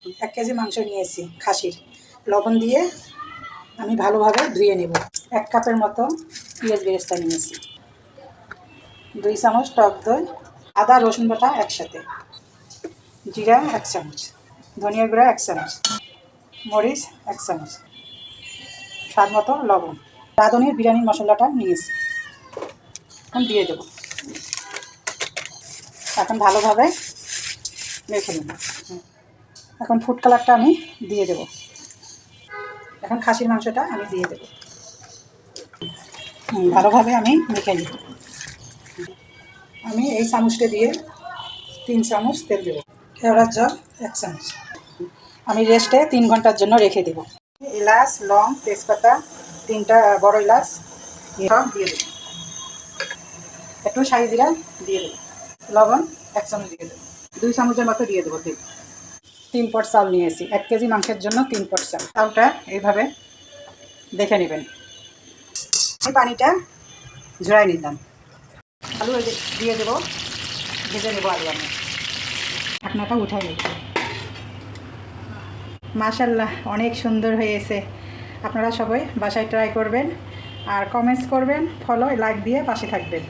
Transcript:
1 KG মাংস নিয়েছি খাসির। লবণ দিয়ে আমি ভালোভাবে ধুয়ে নেব। 1 কাপের মতো পেঁয়াজ বেরেস্তা নিয়েছি, 2 চামচ টক দই, আদা রসুন বাটা একসাথে, জিরা 1 চামচ, ধনিয়া গুঁড়া 1 চামচ, মরিচ 1 চামচ, স্বাদ মতো লবণ, রাঁধুনির বিরিয়ানি মশলাটা নিয়েছি। এখন দিয়ে দেবো। এখন ভালোভাবে মেখে নেব। এখন ফুড কালারটা আমি দিয়ে দেব। এখন খাসির মাংসটা আমি দিয়ে দেব। ভালোভাবে আমি মেখে নিব। আমি এই চামচটা দিয়ে 3 চামচ তেল দেব। কেওড়ার জল 1 চামচ। আমি রেস্টে 3 ঘন্টার জন্য রেখে দেব। এলাচ, লং, তেজপাতা 3টা বড় এলাচ সব দিয়ে দেব। একটু শাহি জিরা দিয়ে দেব। লবণ 1 চামচ দিয়ে দেব। 2 চামচের মতো দিয়ে দেবো তেল। 3 পট চাল নিয়েছি। 1 কেজি মাংসের জন্য 3 পট চাল। চালটা এইভাবে দেখে নেবেন। এই পানিটা ঝরাই নিতাম। আলু দিয়ে দেবো, ভেজে নেবো আলু আমি। ঢাকনাটা উঠাই নেব। মাশাআল্লাহ, অনেক সুন্দর হয়েছে। আপনারা সবাই বাসায় ট্রাই করবেন আর কমেন্টস করবেন, ফলো লাইক দিয়ে পাশে থাকবেন।